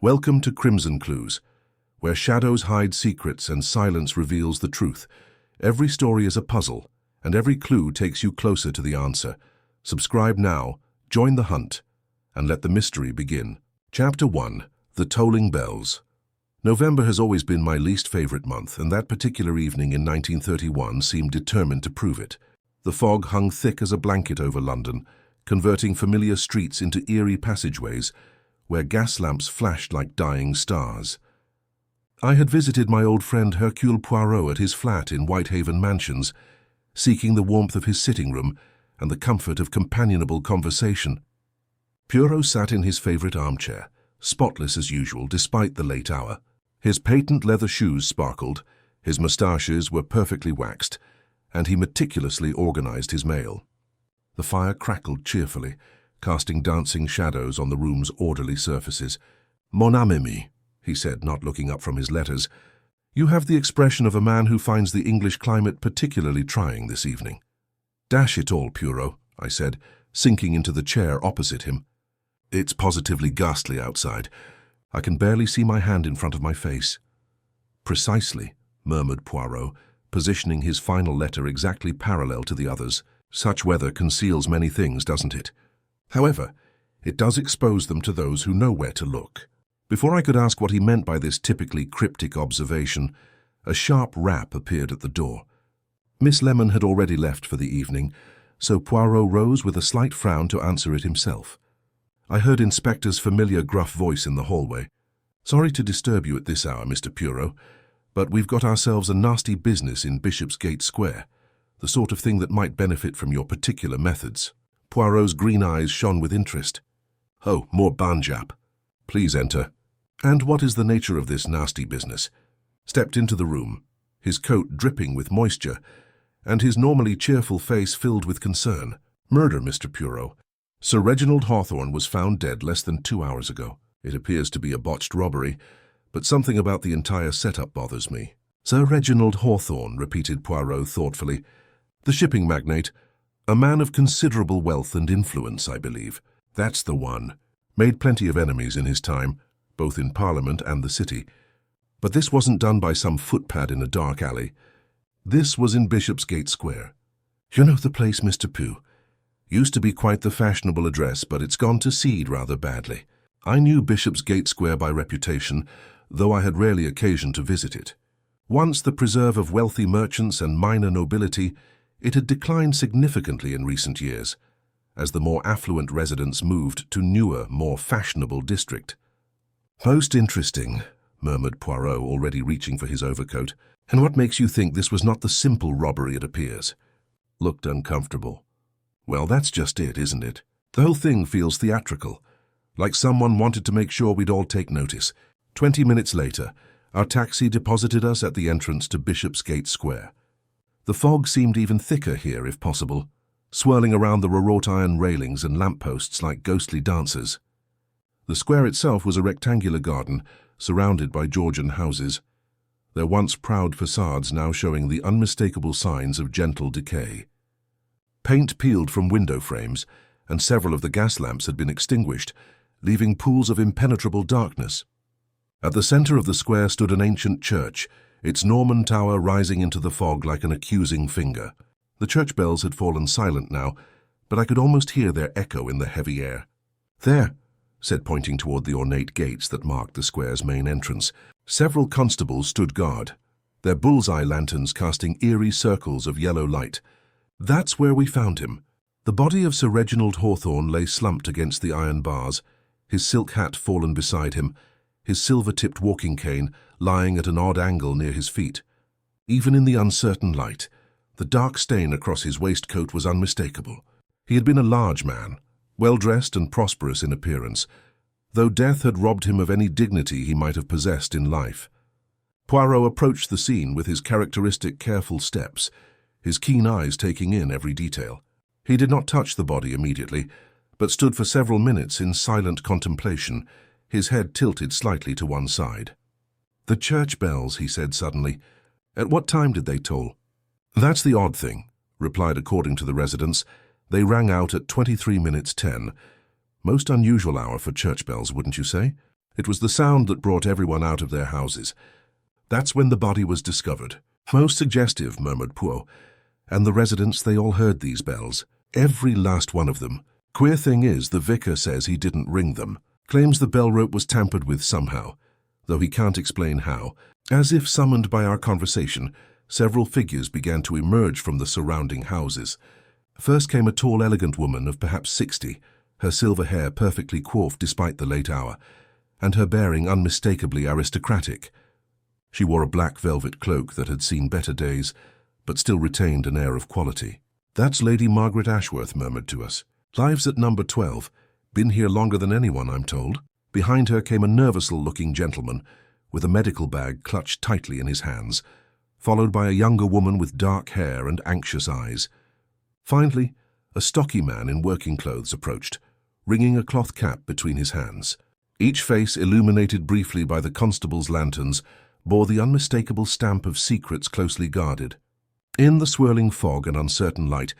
Welcome to Crimson Clues, where shadows hide secrets and silence reveals the truth. Every story is a puzzle, and every clue takes you closer to the answer. Subscribe now, join the hunt, and let the mystery begin. Chapter 1. The Tolling Bells. November has always been my least favorite month, and that particular evening in 1931 seemed determined to prove it. The fog hung thick as a blanket over London, converting familiar streets into eerie passageways where gas lamps flashed like dying stars. I had visited my old friend Hercule Poirot at his flat in Whitehaven Mansions, seeking the warmth of his sitting room and the comfort of companionable conversation. Poirot sat in his favorite armchair, spotless as usual despite the late hour. His patent leather shoes sparkled, his moustaches were perfectly waxed, and he meticulously organized his mail. The fire crackled cheerfully, casting dancing shadows on the room's orderly surfaces. "Mon ami," he said, not looking up from his letters, "you have the expression of a man who finds the English climate particularly trying this evening." "Dash it all, Poirot," I said, sinking into the chair opposite him. "It's positively ghastly outside. I can barely see my hand in front of my face." "Precisely," murmured Poirot, positioning his final letter exactly parallel to the others. "Such weather conceals many things, doesn't it? However, it does expose them to those who know where to look." Before I could ask what he meant by this typically cryptic observation, a sharp rap appeared at the door. Miss Lemon had already left for the evening, so Poirot rose with a slight frown to answer it himself. I heard Inspector's familiar gruff voice in the hallway. "Sorry to disturb you at this hour, Mr. Poirot, but we've got ourselves a nasty business in Bishopsgate Square, the sort of thing that might benefit from your particular methods." Poirot's green eyes shone with interest. "Oh, more banjap. Please enter." "And what is the nature of this nasty business?" Stepped into the room, his coat dripping with moisture, and his normally cheerful face filled with concern. "Murder, Mr. Poirot. Sir Reginald Hawthorne was found dead less than 2 hours ago. It appears to be a botched robbery, but something about the entire setup bothers me." "Sir Reginald Hawthorne," repeated Poirot thoughtfully. "The shipping magnate. A man of considerable wealth and influence, I believe." "That's the one. Made plenty of enemies in his time, both in Parliament and the city. But this wasn't done by some footpad in a dark alley. This was in Bishopsgate Square. You know the place, Mr. Pooh. Used to be quite the fashionable address, but it's gone to seed rather badly. I knew Bishopsgate Square by reputation, though I had rarely occasion to visit it. Once the preserve of wealthy merchants and minor nobility, it had declined significantly in recent years, as the more affluent residents moved to newer, more fashionable district." "Most interesting," murmured Poirot, already reaching for his overcoat. "And what makes you think this was not the simple robbery it appears?" Looked uncomfortable. "Well, that's just it, isn't it? The whole thing feels theatrical, like someone wanted to make sure we'd all take notice." 20 minutes later, our taxi deposited us at the entrance to Bishopsgate Square. The fog seemed even thicker here, if possible, swirling around the wrought iron railings and lampposts like ghostly dancers. The square itself was a rectangular garden, surrounded by Georgian houses, their once proud facades now showing the unmistakable signs of gentle decay. Paint peeled from window frames, and several of the gas lamps had been extinguished, leaving pools of impenetrable darkness. At the center of the square stood an ancient church, its Norman tower rising into the fog like an accusing finger. The church bells had fallen silent now, but I could almost hear their echo in the heavy air. "There," said, pointing toward the ornate gates that marked the square's main entrance. Several constables stood guard, their bullseye lanterns casting eerie circles of yellow light. "That's where we found him." The body of Sir Reginald Hawthorne lay slumped against the iron bars, his silk hat fallen beside him, his silver-tipped walking cane lying at an odd angle near his feet. Even in the uncertain light, the dark stain across his waistcoat was unmistakable. He had been a large man, well-dressed and prosperous in appearance, though death had robbed him of any dignity he might have possessed in life. Poirot approached the scene with his characteristic careful steps, his keen eyes taking in every detail. He did not touch the body immediately, but stood for several minutes in silent contemplation, his head tilted slightly to one side. "The church bells," he said suddenly. "At what time did they toll?" "That's the odd thing," replied according to the residents. "They rang out at 23 minutes 10. Most unusual hour for church bells, wouldn't you say?" It was the sound that brought everyone out of their houses. That's when the body was discovered. Most suggestive, murmured Poirot. And the residents, they all heard these bells. Every last one of them. Queer thing is, the vicar says he didn't ring them. Claims the bell rope was tampered with somehow, though he can't explain how. As if summoned by our conversation, several figures began to emerge from the surrounding houses. First came a tall, elegant woman of perhaps 60, her silver hair perfectly coiffed despite the late hour, and her bearing unmistakably aristocratic. She wore a black velvet cloak that had seen better days, but still retained an air of quality. That's Lady Margaret Ashworth murmured to us. Lives at number 12. Been here longer than anyone, I'm told. Behind her came a nervous-looking gentleman with a medical bag clutched tightly in his hands, followed by a younger woman with dark hair and anxious eyes. Finally, a stocky man in working clothes approached, wringing a cloth cap between his hands. Each face, illuminated briefly by the constable's lanterns, bore the unmistakable stamp of secrets closely guarded. In the swirling fog and uncertain light,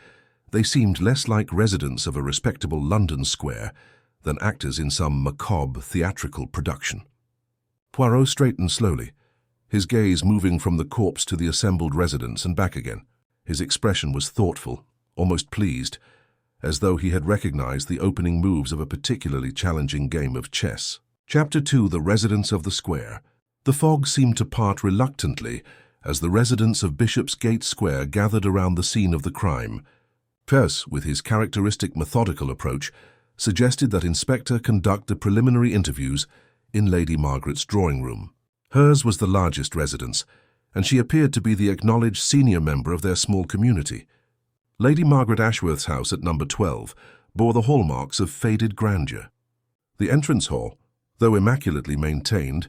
they seemed less like residents of a respectable London square than actors in some macabre theatrical production. Poirot straightened slowly, his gaze moving from the corpse to the assembled residents and back again. His expression was thoughtful, almost pleased, as though he had recognized the opening moves of a particularly challenging game of chess. Chapter 2: The Residents of the Square. The fog seemed to part reluctantly as the residents of Bishopsgate Square gathered around the scene of the crime. Perce, with his characteristic methodical approach, suggested that Inspector conduct the preliminary interviews in Lady Margaret's drawing room. Hers was the largest residence, and she appeared to be the acknowledged senior member of their small community. Lady Margaret Ashworth's house at number 12 bore the hallmarks of faded grandeur. The entrance hall, though immaculately maintained,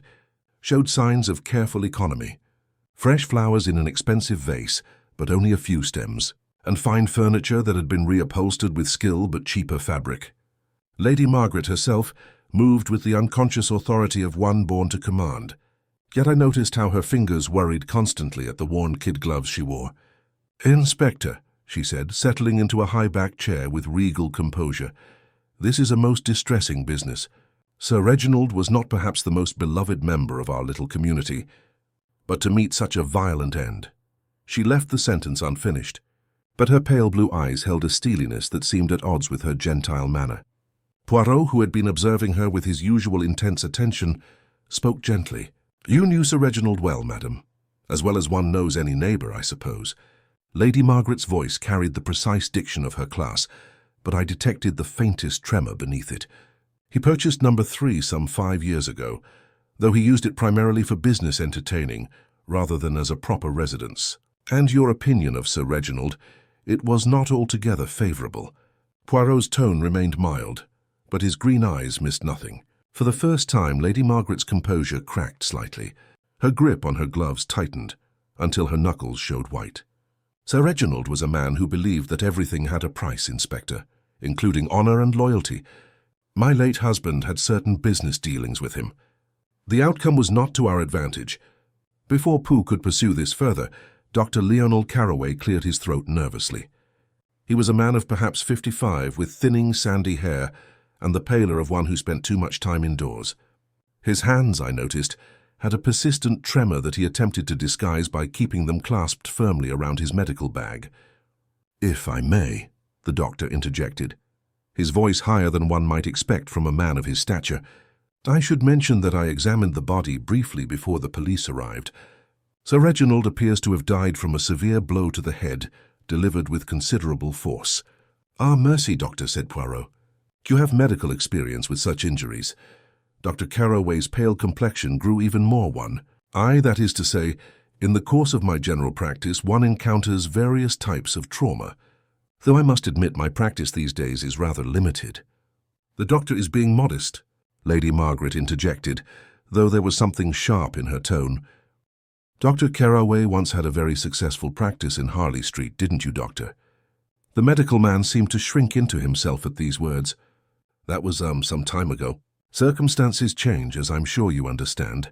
showed signs of careful economy. Fresh flowers in an expensive vase, but only a few stems, and fine furniture that had been reupholstered with skill but cheaper fabric. Lady Margaret herself moved with the unconscious authority of one born to command, yet I noticed how her fingers worried constantly at the worn kid gloves she wore. "Inspector," she said, settling into a high-backed chair with regal composure, "this is a most distressing business. Sir Reginald was not perhaps the most beloved member of our little community, but to meet such a violent end." She left the sentence unfinished, but her pale blue eyes held a steeliness that seemed at odds with her gentile manner. Poirot, who had been observing her with his usual intense attention, spoke gently. "You knew Sir Reginald well, madam, as well as one knows any neighbour, I suppose." Lady Margaret's voice carried the precise diction of her class, but I detected the faintest tremor beneath it. "He purchased number 3 some 5 years ago, though he used it primarily for business entertaining rather than as a proper residence. And your opinion of Sir Reginald, it was not altogether favourable." Poirot's tone remained mild, but his green eyes missed nothing. For the first time, Lady Margaret's composure cracked slightly. Her grip on her gloves tightened until her knuckles showed white. "Sir Reginald was a man who believed that everything had a price, Inspector, including honour and loyalty. My late husband had certain business dealings with him. The outcome was not to our advantage." Before Pooh could pursue this further, Dr. Lionel Carroway cleared his throat nervously. He was a man of perhaps 55, with thinning, sandy hair, and the pallor of one who spent too much time indoors. His hands, I noticed, had a persistent tremor that he attempted to disguise by keeping them clasped firmly around his medical bag. "If I may," the doctor interjected, his voice higher than one might expect from a man of his stature, "I should mention that I examined the body briefly before the police arrived. Sir Reginald appears to have died from a severe blow to the head, delivered with considerable force." "Ah, mercy, doctor," said Poirot. "You have medical experience with such injuries." Dr. Carroway's pale complexion grew even more wan. That is to say, in the course of my general practice, one encounters various types of trauma, though I must admit my practice these days is rather limited." "The doctor is being modest," Lady Margaret interjected, though there was something sharp in her tone. "Dr. Carroway once had a very successful practice in Harley Street, didn't you, Doctor?" The medical man seemed to shrink into himself at these words. "That was, some time ago. Circumstances change, as I'm sure you understand."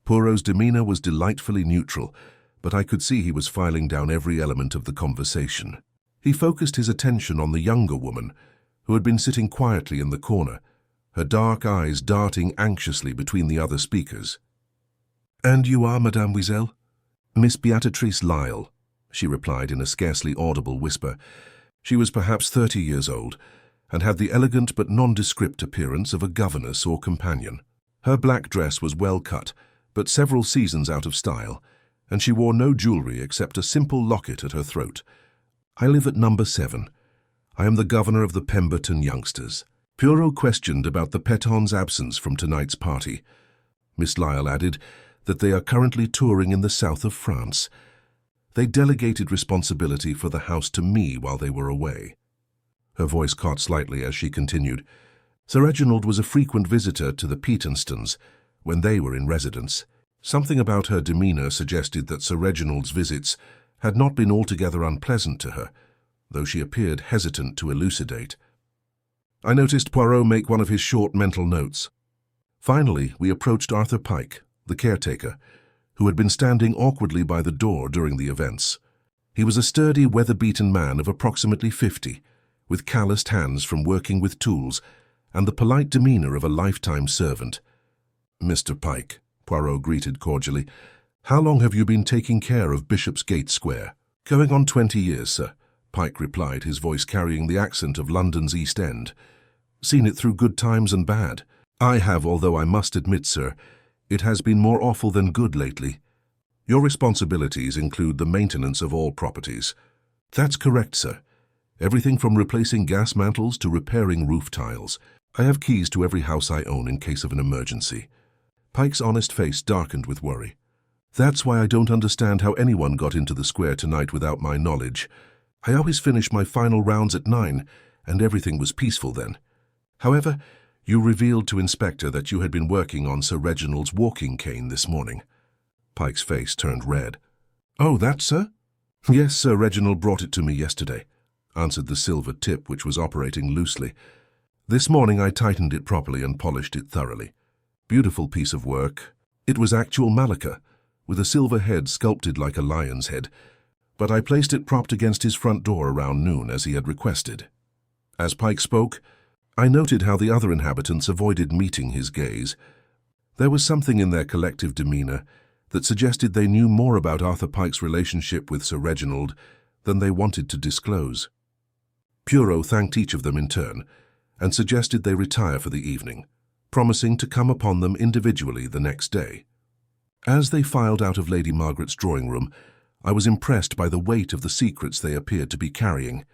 Poirot's demeanour was delightfully neutral, but I could see he was filing down every element of the conversation. He focused his attention on the younger woman, who had been sitting quietly in the corner, her dark eyes darting anxiously between the other speakers. "And you are, Mademoiselle?" "Miss Beatrice Lyle," she replied in a scarcely audible whisper. She was perhaps 30 years old, and had the elegant but nondescript appearance of a governess or companion. Her black dress was well cut, but several seasons out of style, and she wore no jewelry except a simple locket at her throat. "I live at number 7. I am the governor of the Pemberton youngsters." Poirot questioned about the Petons' absence from tonight's party. Miss Lyle added that they are currently touring in the south of France. They delegated responsibility for the house to me while they were away. Her voice caught slightly as she continued. Sir Reginald was a frequent visitor to the Petenstons when they were in residence. Something about her demeanour suggested that Sir Reginald's visits had not been altogether unpleasant to her, though she appeared hesitant to elucidate. I noticed Poirot make one of his short mental notes. Finally, we approached Arthur Pike, the caretaker, who had been standing awkwardly by the door during the events. He was a sturdy, weather-beaten man of approximately 50, with calloused hands from working with tools and the polite demeanour of a lifetime servant. "Mr. Pike," Poirot greeted cordially, "how long have you been taking care of Bishopsgate Square?" "Going on 20 years, sir," Pike replied, his voice carrying the accent of London's East End. "Seen it through good times and bad. I have, although I must admit, sir, it has been more awful than good lately." "Your responsibilities include the maintenance of all properties." "That's correct, sir. Everything from replacing gas mantles to repairing roof tiles. I have keys to every house I own in case of an emergency." Pike's honest face darkened with worry. "That's why I don't understand how anyone got into the square tonight without my knowledge. I always finish my final rounds at 9, and everything was peaceful then. However, you revealed to Inspector that you had been working on Sir Reginald's walking cane this morning." Pike's face turned red. "Oh, that, sir?" "Yes, Sir Reginald brought it to me yesterday," answered the silver tip, which was operating loosely. "This morning I tightened it properly and polished it thoroughly. Beautiful piece of work. It was actual malacca, with a silver head sculpted like a lion's head, but I placed it propped against his front door around noon as he had requested." As Pike spoke, I noted how the other inhabitants avoided meeting his gaze. There was something in their collective demeanour that suggested they knew more about Arthur Pike's relationship with Sir Reginald than they wanted to disclose. Poirot thanked each of them in turn and suggested they retire for the evening, promising to come upon them individually the next day. As they filed out of Lady Margaret's drawing room, I was impressed by the weight of the secrets they appeared to be carrying.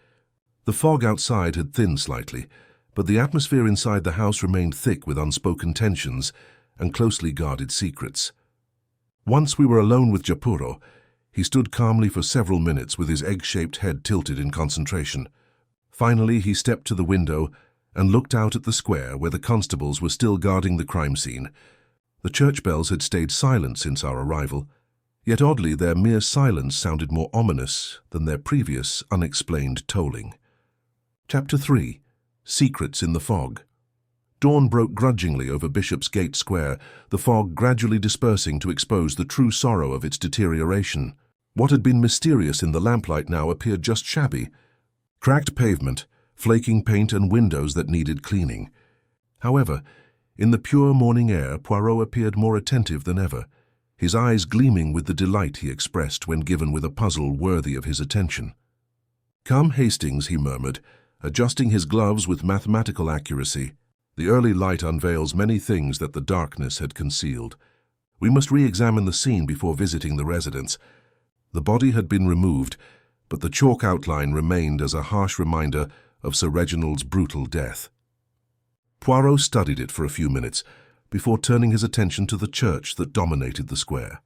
The fog outside had thinned slightly, but the atmosphere inside the house remained thick with unspoken tensions and closely guarded secrets. Once we were alone with Japuro, he stood calmly for several minutes with his egg-shaped head tilted in concentration. Finally, he stepped to the window and looked out at the square where the constables were still guarding the crime scene. The church bells had stayed silent since our arrival, yet oddly their mere silence sounded more ominous than their previous unexplained tolling. Chapter 3. Secrets in the Fog. Dawn broke grudgingly over Bishopsgate Square, the fog gradually dispersing to expose the true sorrow of its deterioration. What had been mysterious in the lamplight now appeared just shabby. Cracked pavement, flaking paint and windows that needed cleaning. However, in the pure morning air, Poirot appeared more attentive than ever, his eyes gleaming with the delight he expressed when given with a puzzle worthy of his attention. "Come, Hastings," he murmured, adjusting his gloves with mathematical accuracy. "The early light unveils many things that the darkness had concealed. We must re-examine the scene before visiting the residence." The body had been removed, but the chalk outline remained as a harsh reminder of Sir Reginald's brutal death. Poirot studied it for a few minutes before turning his attention to the church that dominated the square.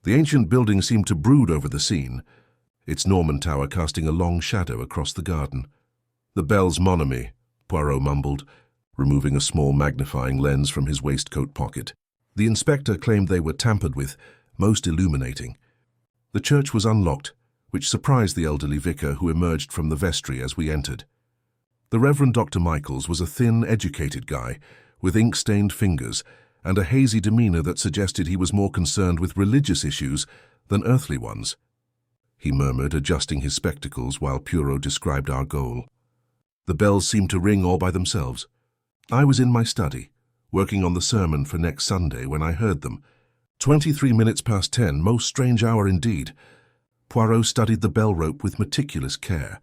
The ancient building seemed to brood over the scene, its Norman tower casting a long shadow across the garden. "The bell's mon ami," Poirot mumbled, removing a small magnifying lens from his waistcoat pocket. The inspector claimed they were tampered with, most illuminating. The church was unlocked, which surprised the elderly vicar who emerged from the vestry as we entered. The Reverend Dr. Michaels was a thin, educated guy, with ink-stained fingers and a hazy demeanour that suggested he was more concerned with religious issues than earthly ones. He murmured, adjusting his spectacles while Poirot described our goal. The bells seemed to ring all by themselves. I was in my study, working on the sermon for next Sunday when I heard them. 23 minutes past 10, most strange hour indeed. Poirot studied the bell rope with meticulous care,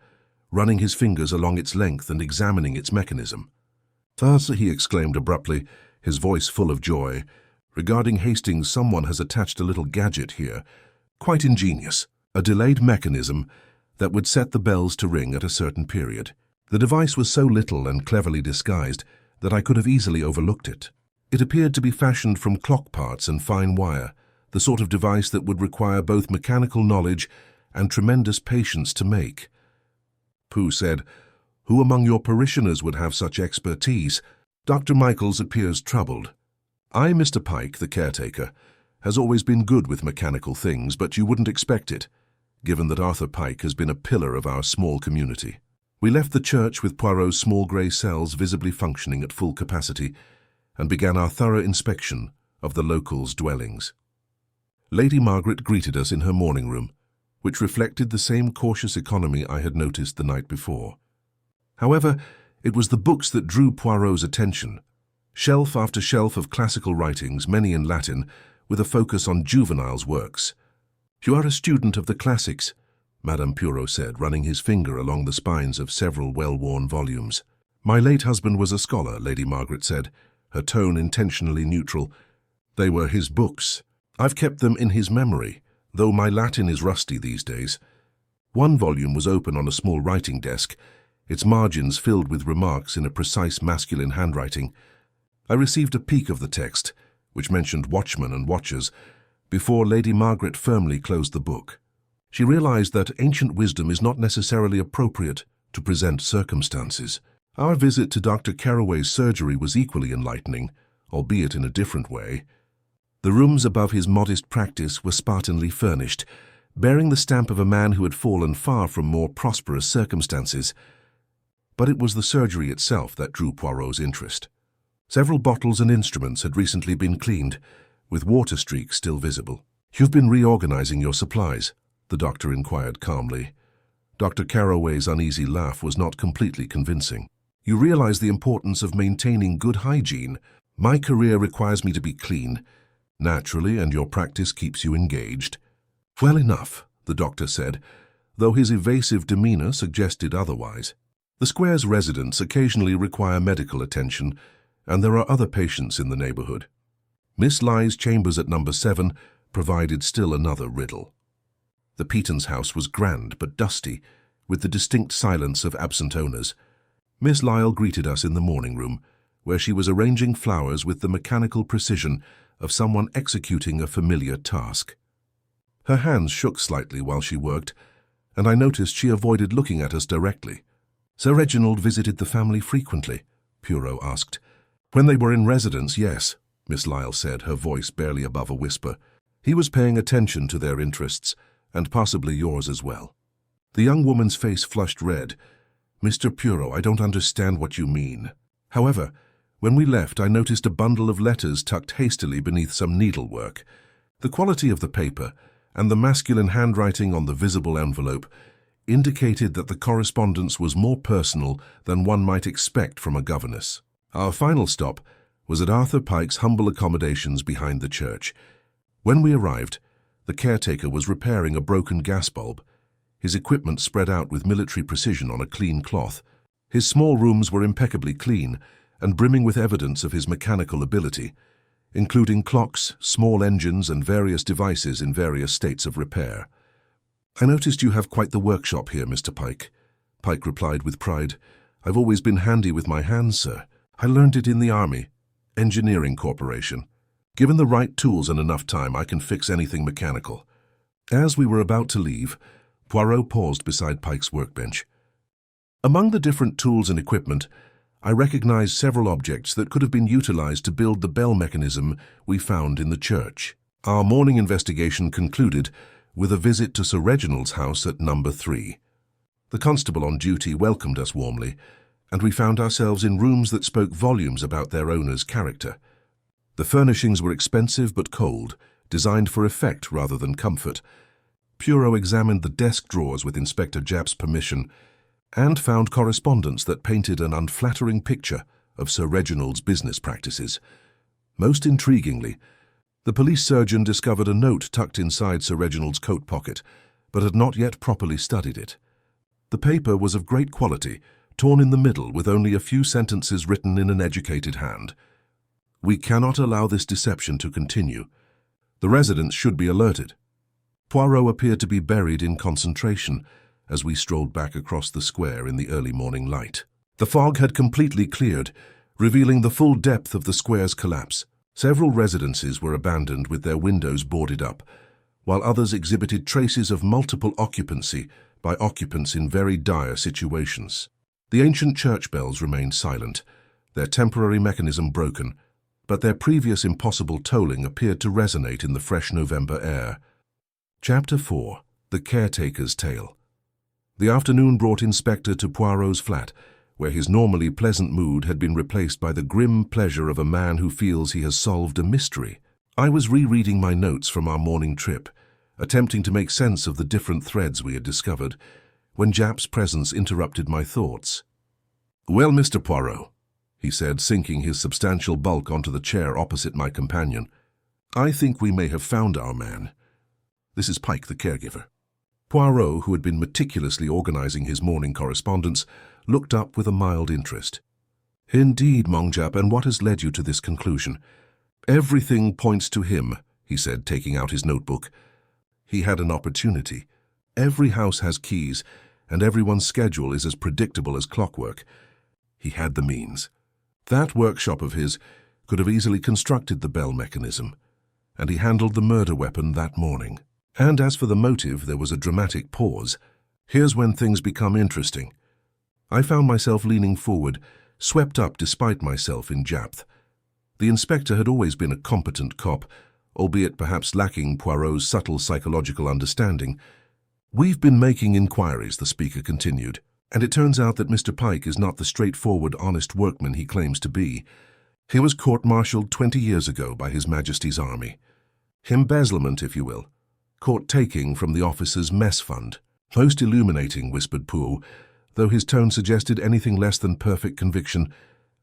running his fingers along its length and examining its mechanism. "Thus," he exclaimed abruptly, his voice full of joy, "regarding Hastings, someone has attached a little gadget here. Quite ingenious. A delayed mechanism that would set the bells to ring at a certain period. The device was so little and cleverly disguised that I could have easily overlooked it. It appeared to be fashioned from clock parts and fine wire, the sort of device that would require both mechanical knowledge and tremendous patience to make." Pooh said, "Who among your parishioners would have such expertise?" Dr. Michaels appears troubled. Mr. Pike, the caretaker, has always been good with mechanical things, but you wouldn't expect it, given that Arthur Pike has been a pillar of our small community." We left the church with Poirot's small grey cells visibly functioning at full capacity and began our thorough inspection of the locals' dwellings. Lady Margaret greeted us in her morning room, which reflected the same cautious economy I had noticed the night before. However, it was the books that drew Poirot's attention. Shelf after shelf of classical writings, many in Latin, with a focus on Juvenal's works. "You are a student of the classics," Madame Poirot said, running his finger along the spines of several well-worn volumes. "My late husband was a scholar," Lady Margaret said, her tone intentionally neutral. "They were his books. I've kept them in his memory, though my Latin is rusty these days." One volume was open on a small writing desk, its margins filled with remarks in a precise masculine handwriting. I received a peek of the text, which mentioned watchmen and watchers, before Lady Margaret firmly closed the book. She realized that ancient wisdom is not necessarily appropriate to present circumstances. Our visit to Dr. Carraway's surgery was equally enlightening, albeit in a different way. The rooms above his modest practice were spartanly furnished, bearing the stamp of a man who had fallen far from more prosperous circumstances. But it was the surgery itself that drew Poirot's interest. Several bottles and instruments had recently been cleaned, with water streaks still visible. "You've been reorganizing your supplies?" the doctor inquired calmly. Dr. Carraway's uneasy laugh was not completely convincing. "You realize the importance of maintaining good hygiene. My career requires me to be clean, naturally, and your practice keeps you engaged." "Well enough," the doctor said, though his evasive demeanor suggested otherwise. "The Square's residents occasionally require medical attention, and there are other patients in the neighborhood." Miss Ly's chambers at number 7 provided still another riddle. The Petons' house was grand but dusty, with the distinct silence of absent owners. Miss Lyle greeted us in the morning room, where she was arranging flowers with the mechanical precision of someone executing a familiar task. Her hands shook slightly while she worked, and I noticed she avoided looking at us directly. "Sir Reginald visited the family frequently?" Poirot asked. "When they were in residence, yes," Miss Lyle said, her voice barely above a whisper. "He was paying attention to their interests, and possibly yours as well." The young woman's face flushed red. "Mr. Poirot, I don't understand what you mean." However, when we left, I noticed a bundle of letters tucked hastily beneath some needlework. The quality of the paper and the masculine handwriting on the visible envelope indicated that the correspondence was more personal than one might expect from a governess. Our final stop was at Arthur Pike's humble accommodations behind the church. When we arrived, the caretaker was repairing a broken gas bulb, his equipment spread out with military precision on a clean cloth. His small rooms were impeccably clean and brimming with evidence of his mechanical ability, including clocks, small engines, and various devices in various states of repair. "I noticed you have quite the workshop here, Mr. Pike," Pike replied with pride. "I've always been handy with my hands, sir. I learned it in the Army, Engineering Corporation. Given the right tools and enough time, I can fix anything mechanical." As we were about to leave, Poirot paused beside Pike's workbench. Among the different tools and equipment, I recognized several objects that could have been utilized to build the bell mechanism we found in the church. Our morning investigation concluded with a visit to Sir Reginald's house at number 3. The constable on duty welcomed us warmly, and we found ourselves in rooms that spoke volumes about their owner's character. The furnishings were expensive but cold, designed for effect rather than comfort. Poirot examined the desk drawers with Inspector Japp's permission and found correspondence that painted an unflattering picture of Sir Reginald's business practices. Most intriguingly, the police surgeon discovered a note tucked inside Sir Reginald's coat pocket, but had not yet properly studied it. The paper was of great quality, torn in the middle with only a few sentences written in an educated hand. "We cannot allow this deception to continue. The residents should be alerted." Poirot appeared to be buried in concentration as we strolled back across the square in the early morning light. The fog had completely cleared, revealing the full depth of the square's collapse. Several residences were abandoned with their windows boarded up, while others exhibited traces of multiple occupancy by occupants in very dire situations. The ancient church bells remained silent, their temporary mechanism broken, but their previous impossible tolling appeared to resonate in the fresh November air. Chapter 4. The Caretaker's Tale. The afternoon brought Inspector to Poirot's flat, where his normally pleasant mood had been replaced by the grim pleasure of a man who feels he has solved a mystery. I was rereading my notes from our morning trip, attempting to make sense of the different threads we had discovered, when Japp's presence interrupted my thoughts. "Well, Mr. Poirot," he said, sinking his substantial bulk onto the chair opposite my companion, "I think we may have found our man. This is Pike, the caregiver." Poirot, who had been meticulously organizing his morning correspondence, looked up with a mild interest. "Indeed, Mong Japp, and what has led you to this conclusion?" "Everything points to him," he said, taking out his notebook. "He had an opportunity. Every house has keys, and everyone's schedule is as predictable as clockwork. He had the means. That workshop of his could have easily constructed the bell mechanism, and he handled the murder weapon that morning. And as for the motive, there was a dramatic pause. Here's when things become interesting." I found myself leaning forward, swept up despite myself in Japp. The inspector had always been a competent cop, albeit perhaps lacking Poirot's subtle psychological understanding. "We've been making inquiries," the speaker continued, "and it turns out that Mr. Pike is not the straightforward, honest workman he claims to be. He was court-martialed 20 years ago by His Majesty's army. Embezzlement, if you will. Caught taking from the officers' mess fund." "Most illuminating," whispered Poole, though his tone suggested anything less than perfect conviction.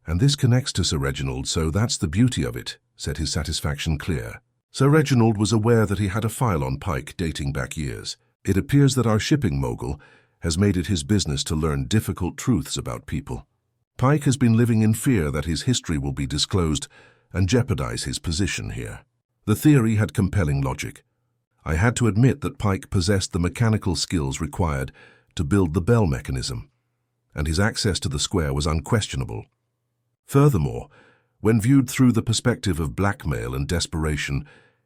"And this connects to Sir Reginald, so that's the beauty of it," said his satisfaction clear. Sir Reginald was aware that he had a file on Pike dating back years. "It appears that our shipping mogul has made it his business to learn difficult truths about people. Pike has been living in fear that his history will be disclosed and jeopardize his position here." The theory had compelling logic. I had to admit that Pike possessed the mechanical skills required to build the bell mechanism, and his access to the square was unquestionable. Furthermore, when viewed through the perspective of blackmail and desperation,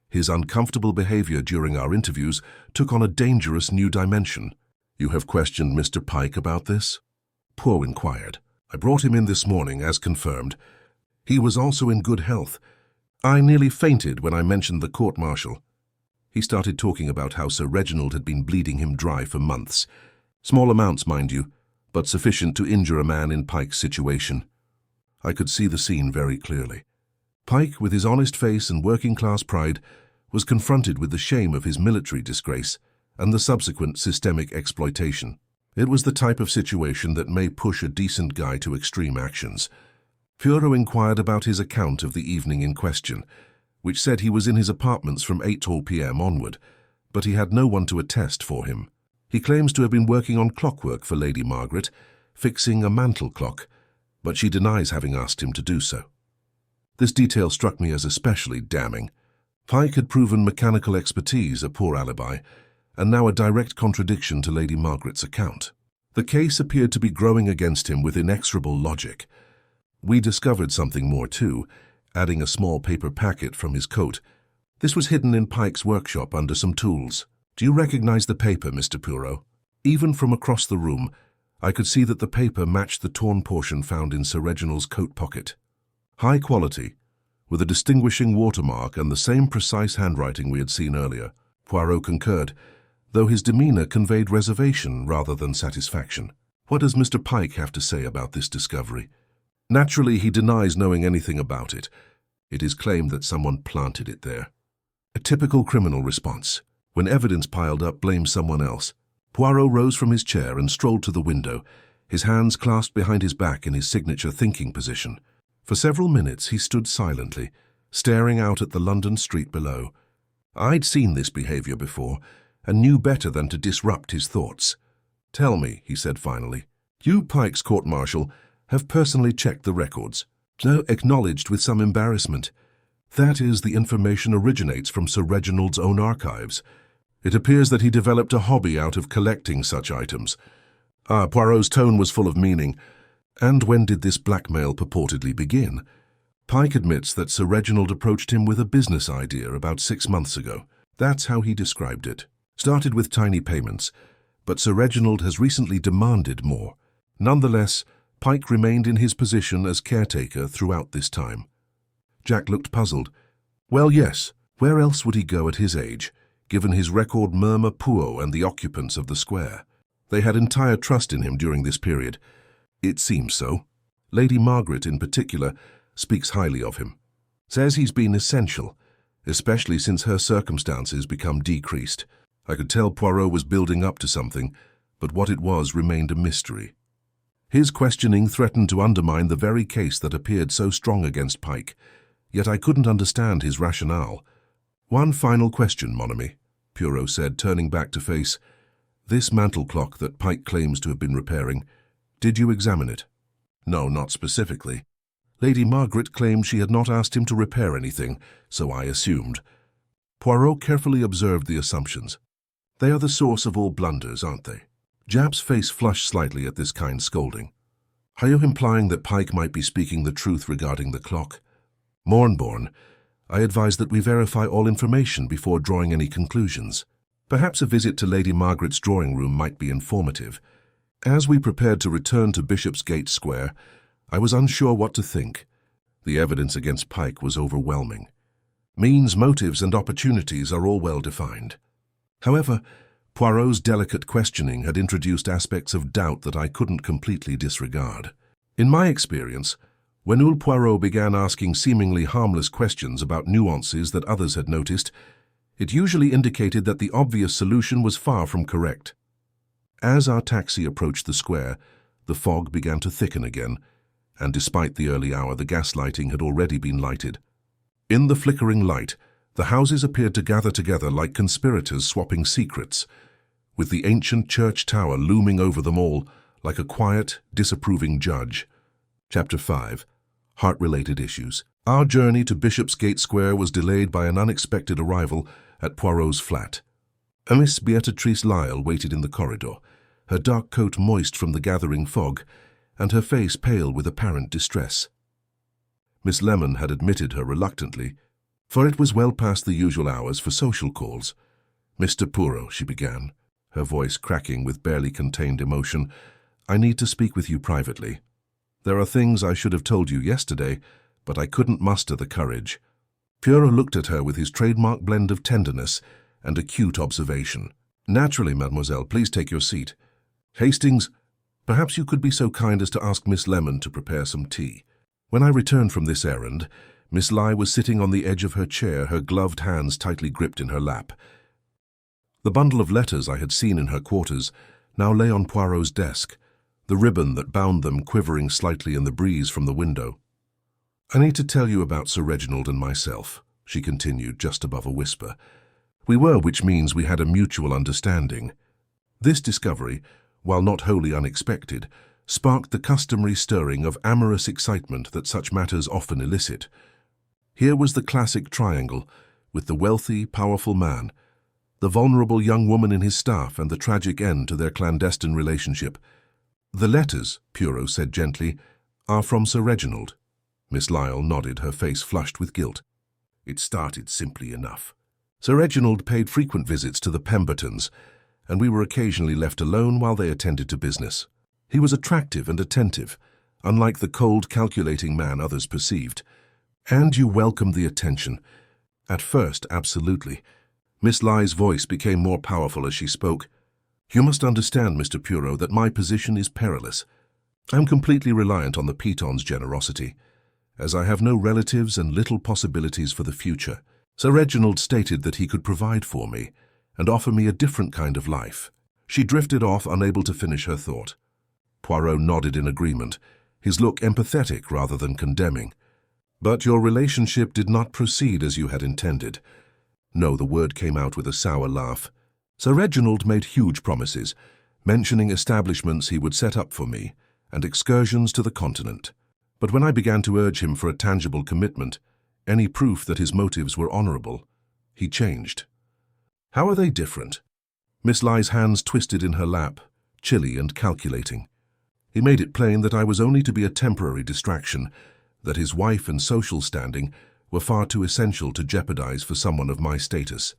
his uncomfortable behavior during our interviews took on a dangerous new dimension. "You have questioned Mr. Pike about this?" Poe inquired. "I brought him in this morning, as confirmed. He was also in good health. I nearly fainted when I mentioned the court-martial. He started talking about how Sir Reginald had been bleeding him dry for months. Small amounts, mind you, but sufficient to injure a man in Pike's situation." I could see the scene very clearly. Pike, with his honest face and working-class pride, was confronted with the shame of his military disgrace and the subsequent systemic exploitation. It was the type of situation that may push a decent guy to extreme actions. Poirot inquired about his account of the evening in question, which said he was in his apartments from 8 p.m. onward, but he had no one to attest for him. He claims to have been working on clockwork for Lady Margaret, fixing a mantel clock, but she denies having asked him to do so. This detail struck me as especially damning. Pike had proven mechanical expertise a poor alibi, and now a direct contradiction to Lady Margaret's account. The case appeared to be growing against him with inexorable logic. We discovered something more too, adding a small paper packet from his coat. This was hidden in Pike's workshop under some tools. "Do you recognize the paper, Mr. Poirot?" Even from across the room, I could see that the paper matched the torn portion found in Sir Reginald's coat pocket. High quality, with a distinguishing watermark and the same precise handwriting we had seen earlier. Poirot concurred, though his demeanor conveyed reservation rather than satisfaction. "What does Mr. Pike have to say about this discovery?" "Naturally, he denies knowing anything about it. It is claimed that someone planted it there." A typical criminal response. When evidence piled up, blame someone else. Poirot rose from his chair and strolled to the window, his hands clasped behind his back in his signature thinking position. For several minutes he stood silently, staring out at the London street below. I'd seen this behavior before, and knew better than to disrupt his thoughts. "Tell me," he said finally. "You, Pike's court-martial, have personally checked the records." No, acknowledged with some embarrassment. "That is, the information originates from Sir Reginald's own archives. It appears that he developed a hobby out of collecting such items." Poirot's tone was full of meaning. "And when did this blackmail purportedly begin?" Pike admits that Sir Reginald approached him with a business idea about 6 months ago. That's how he described it. Started with tiny payments, but Sir Reginald has recently demanded more. Nonetheless, Pike remained in his position as caretaker throughout this time. Jack looked puzzled. "Well, yes. Where else would he go at his age, given his record murmur Poirot and the occupants of the square? They had entire trust in him during this period. It seems so. Lady Margaret, in particular, speaks highly of him. Says he's been essential, especially since her circumstances become decreased. I could tell Poirot was building up to something, but what it was remained a mystery." His questioning threatened to undermine the very case that appeared so strong against Pike, yet I couldn't understand his rationale. "One final question, mon ami," Poirot said, turning back to face. "This mantel clock that Pike claims to have been repairing, did you examine it?" "No, not specifically. Lady Margaret claimed she had not asked him to repair anything, so I assumed." Poirot carefully observed the assumptions. "They are the source of all blunders, aren't they?" Japp's face flushed slightly at this kind scolding. "Are you implying that Pike might be speaking the truth regarding the clock?" "Mornborn, I advise that we verify all information before drawing any conclusions. Perhaps a visit to Lady Margaret's drawing room might be informative." As we prepared to return to Bishopsgate Square, I was unsure what to think. The evidence against Pike was overwhelming. Means, motives, and opportunities are all well defined. However, Poirot's delicate questioning had introduced aspects of doubt that I couldn't completely disregard. In my experience, when Hercule Poirot began asking seemingly harmless questions about nuances that others had noticed, it usually indicated that the obvious solution was far from correct. As our taxi approached the square, the fog began to thicken again, and despite the early hour, the gas lighting had already been lighted. In the flickering light, the houses appeared to gather together like conspirators swapping secrets, with the ancient church tower looming over them all like a quiet, disapproving judge. Chapter 5. Heart-related issues. Our journey to Bishopsgate Square was delayed by an unexpected arrival at Poirot's flat. A Miss Beatrice Lyle waited in the corridor, her dark coat moist from the gathering fog, and her face pale with apparent distress. Miss Lemon had admitted her reluctantly, for it was well past the usual hours for social calls. "Mr. Poirot," she began, her voice cracking with barely contained emotion, "I need to speak with you privately. There are things I should have told you yesterday, but I couldn't muster the courage." Poirot looked at her with his trademark blend of tenderness and acute observation. "Naturally, mademoiselle, please take your seat. Hastings, perhaps you could be so kind as to ask Miss Lemon to prepare some tea." When I returned from this errand, Miss Lye was sitting on the edge of her chair, her gloved hands tightly gripped in her lap. The bundle of letters I had seen in her quarters now lay on Poirot's desk, the ribbon that bound them quivering slightly in the breeze from the window. "I need to tell you about Sir Reginald and myself," she continued just above a whisper. "We were, which means we had a mutual understanding. This discovery, while not wholly unexpected, sparked the customary stirring of amorous excitement that such matters often elicit. Here was the classic triangle, with the wealthy, powerful man, the vulnerable young woman in his staff, and the tragic end to their clandestine relationship. "The letters," Poirot said gently, "are from Sir Reginald." Miss Lyle nodded, her face flushed with guilt. "It started simply enough. Sir Reginald paid frequent visits to the Pembertons, and we were occasionally left alone while they attended to business. He was attractive and attentive, unlike the cold, calculating man others perceived. And you welcomed the attention. At first, absolutely." Miss Lye's voice became more powerful as she spoke. "You must understand, Mr. Poirot, that my position is perilous. I'm completely reliant on the Piton's generosity, as I have no relatives and little possibilities for the future. Sir Reginald stated that he could provide for me and offer me a different kind of life." She drifted off, unable to finish her thought. Poirot nodded in agreement, his look empathetic rather than condemning. "But your relationship did not proceed as you had intended." No, the word came out with a sour laugh. "Sir Reginald made huge promises, mentioning establishments he would set up for me and excursions to the continent. But when I began to urge him for a tangible commitment, any proof that his motives were honorable, he changed." "How are they different?" Miss Ly's hands twisted in her lap, chilly and calculating. "He made it plain that I was only to be a temporary distraction, that his wife and social standing were far too essential to jeopardize for someone of my status."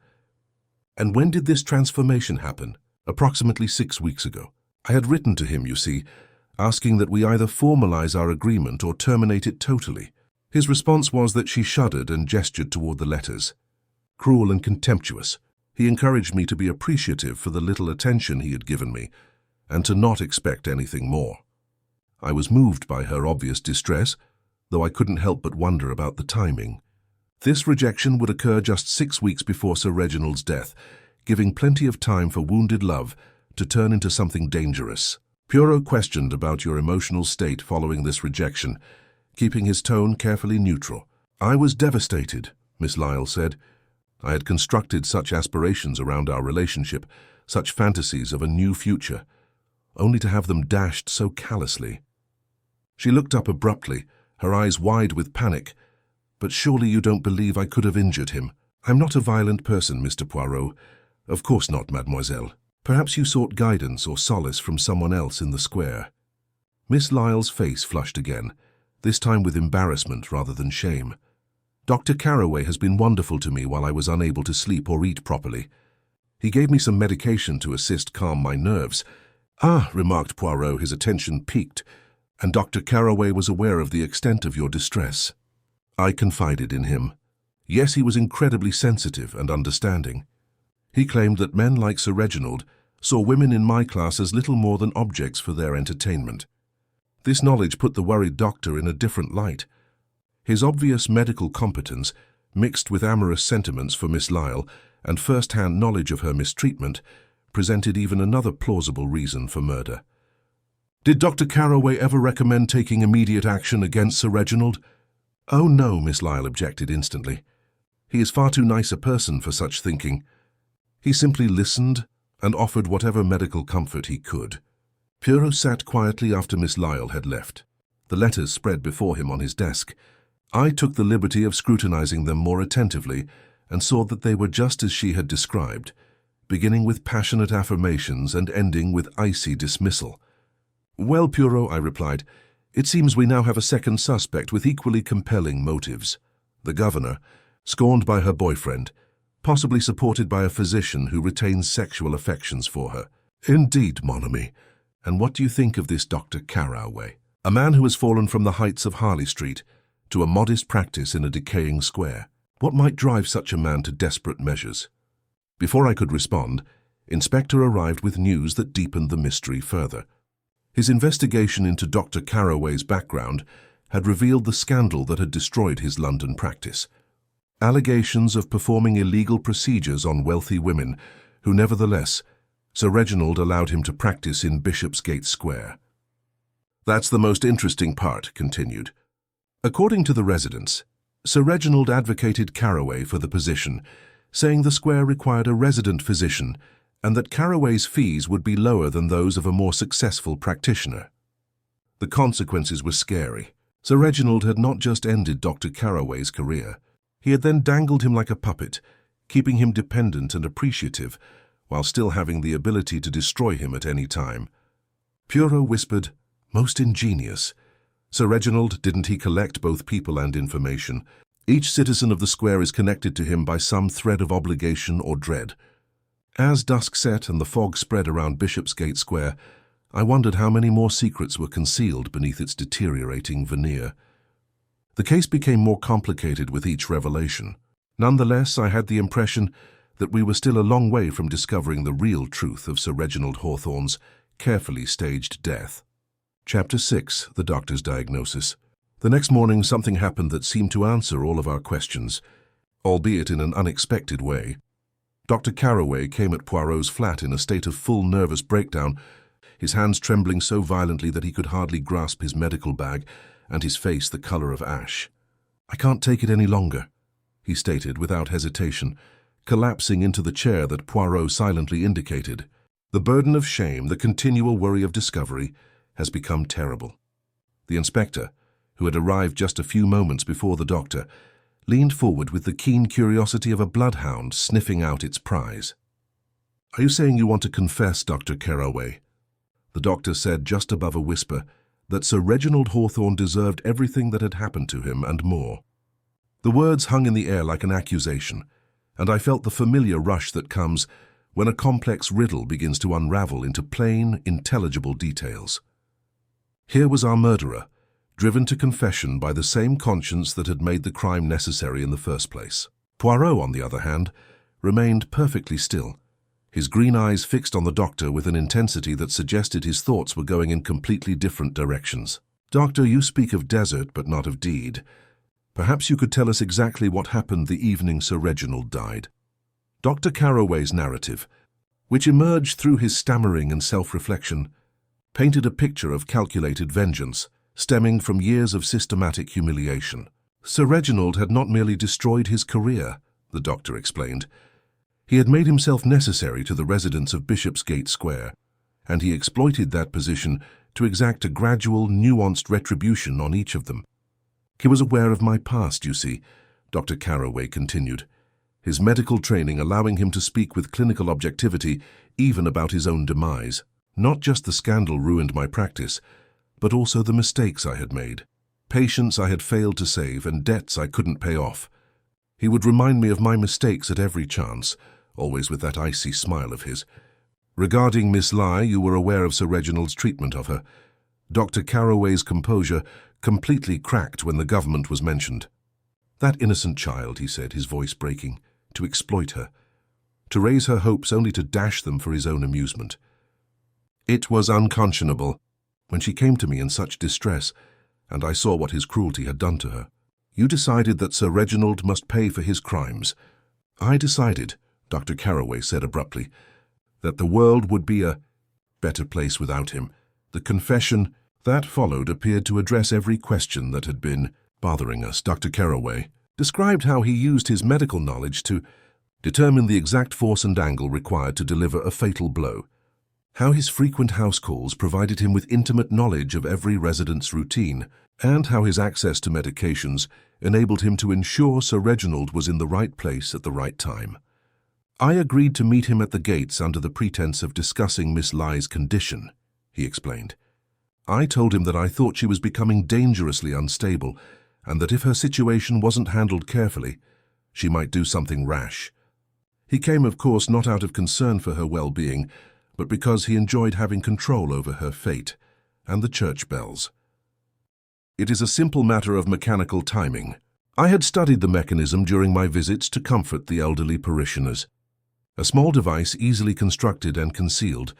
"And when did this transformation happen?" "Approximately 6 weeks ago. I had written to him, you see, asking that we either formalize our agreement or terminate it totally. His response was that she shuddered and gestured toward the letters. Cruel and contemptuous. He encouraged me to be appreciative for the little attention he had given me, and to not expect anything more. I was moved by her obvious distress, though I couldn't help but wonder about the timing. This rejection would occur just 6 weeks before Sir Reginald's death, giving plenty of time for wounded love to turn into something dangerous. Poirot questioned about your emotional state following this rejection, keeping his tone carefully neutral. "I was devastated," Miss Lyle said. "I had constructed such aspirations around our relationship, such fantasies of a new future, only to have them dashed so callously." She looked up abruptly, her eyes wide with panic. "But surely you don't believe I could have injured him?" "I'm not a violent person, Mr. Poirot." "Of course not, mademoiselle. Perhaps you sought guidance or solace from someone else in the square." Miss Lyle's face flushed again, this time with embarrassment rather than shame. "Dr. Carroway has been wonderful to me while I was unable to sleep or eat properly. He gave me some medication to assist calm my nerves." "Ah," remarked Poirot, his attention piqued. "And Dr. Carroway was aware of the extent of your distress." "I confided in him. Yes, he was incredibly sensitive and understanding. He claimed that men like Sir Reginald saw women in my class as little more than objects for their entertainment. This knowledge put the worried doctor in a different light. His obvious medical competence, mixed with amorous sentiments for Miss Lyle and first-hand knowledge of her mistreatment, presented even another plausible reason for murder." "Did Dr. Carroway ever recommend taking immediate action against Sir Reginald?" "Oh no," Miss Lyle objected instantly. "He is far too nice a person for such thinking. He simply listened and offered whatever medical comfort he could." Poirot sat quietly after Miss Lyle had left. The letters spread before him on his desk. I took the liberty of scrutinizing them more attentively and saw that they were just as she had described, beginning with passionate affirmations and ending with icy dismissal. "Well, Poirot," I replied, "it seems we now have a second suspect with equally compelling motives. The governor, scorned by her boyfriend, possibly supported by a physician who retains sexual affections for her." "Indeed, mon ami. And what do you think of this Dr. Carroway? A man who has fallen from the heights of Harley Street to a modest practice in a decaying square. What might drive such a man to desperate measures?" Before I could respond, Inspector arrived with news that deepened the mystery further. His investigation into Dr. Carroway's background had revealed the scandal that had destroyed his London practice. Allegations of performing illegal procedures on wealthy women, who nevertheless, Sir Reginald allowed him to practice in Bishopsgate Square. "That's the most interesting part," continued. "According to the residents, Sir Reginald advocated Carroway for the position, saying the square required a resident physician and that Carroway's fees would be lower than those of a more successful practitioner. The consequences were scary. Sir Reginald had not just ended Dr. Carroway's career. He had then dangled him like a puppet, keeping him dependent and appreciative, while still having the ability to destroy him at any time." Poirot whispered, "Most ingenious. Sir Reginald, didn't he collect both people and information? Each citizen of the square is connected to him by some thread of obligation or dread." As dusk set and the fog spread around Bishopsgate Square, I wondered how many more secrets were concealed beneath its deteriorating veneer. The case became more complicated with each revelation. Nonetheless, I had the impression that we were still a long way from discovering the real truth of Sir Reginald Hawthorne's carefully staged death. Chapter 6. The Doctor's Diagnosis. The next morning, something happened that seemed to answer all of our questions, albeit in an unexpected way. Dr. Carroway came at Poirot's flat in a state of full nervous breakdown. his hands trembling so violently that he could hardly grasp his medical bag, and his face the color of ash. "I can't take it any longer," he stated without hesitation, collapsing into the chair that Poirot silently indicated. "The burden of shame, the continual worry of discovery, has become terrible." The inspector, who had arrived just a few moments before the doctor, leaned forward with the keen curiosity of a bloodhound sniffing out its prize. "Are you saying you want to confess, Dr. Carroway?" The doctor said just above a whisper that Sir Reginald Hawthorne deserved everything that had happened to him and more. The words hung in the air like an accusation, and I felt the familiar rush that comes when a complex riddle begins to unravel into plain, intelligible details. Here was our murderer, driven to confession by the same conscience that had made the crime necessary in the first place. Poirot, on the other hand, remained perfectly still, his green eyes fixed on the doctor with an intensity that suggested his thoughts were going in completely different directions. "Doctor, you speak of desert but not of deed. Perhaps you could tell us exactly what happened the evening Sir Reginald died." Dr. Carroway's narrative, which emerged through his stammering and self-reflection, painted a picture of calculated vengeance, stemming from years of systematic humiliation. Sir Reginald had not merely destroyed his career, the doctor explained. He had made himself necessary to the residents of Bishopsgate Square, and he exploited that position to exact a gradual, nuanced retribution on each of them. "He was aware of my past, you see," Dr. Carroway continued, his medical training allowing him to speak with clinical objectivity even about his own demise. "Not just the scandal ruined my practice, but also the mistakes I had made, patients I had failed to save, and debts I couldn't pay off. He would remind me of my mistakes at every chance, always with that icy smile of his. Regarding Miss Lye, you were aware of Sir Reginald's treatment of her." Dr. Carroway's composure completely cracked when the government was mentioned. "That innocent child," he said, his voice breaking, "to exploit her, to raise her hopes only to dash them for his own amusement. It was unconscionable. When she came to me in such distress, and I saw what his cruelty had done to her, you decided that Sir Reginald must pay for his crimes." "I decided," Dr. Carroway said abruptly, "that the world would be a better place without him." The confession that followed appeared to address every question that had been bothering us. Dr. Carroway described how he used his medical knowledge to determine the exact force and angle required to deliver a fatal blow, how his frequent house calls provided him with intimate knowledge of every resident's routine, and how his access to medications enabled him to ensure Sir Reginald was in the right place at the right time. "I agreed to meet him at the gates under the pretense of discussing Miss Lye's condition," he explained. "I told him that I thought she was becoming dangerously unstable, and that if her situation wasn't handled carefully, she might do something rash. He came, of course, not out of concern for her well-being, but because he enjoyed having control over her fate and the church bells. It is a simple matter of mechanical timing. I had studied the mechanism during my visits to comfort the elderly parishioners. A small device easily constructed and concealed,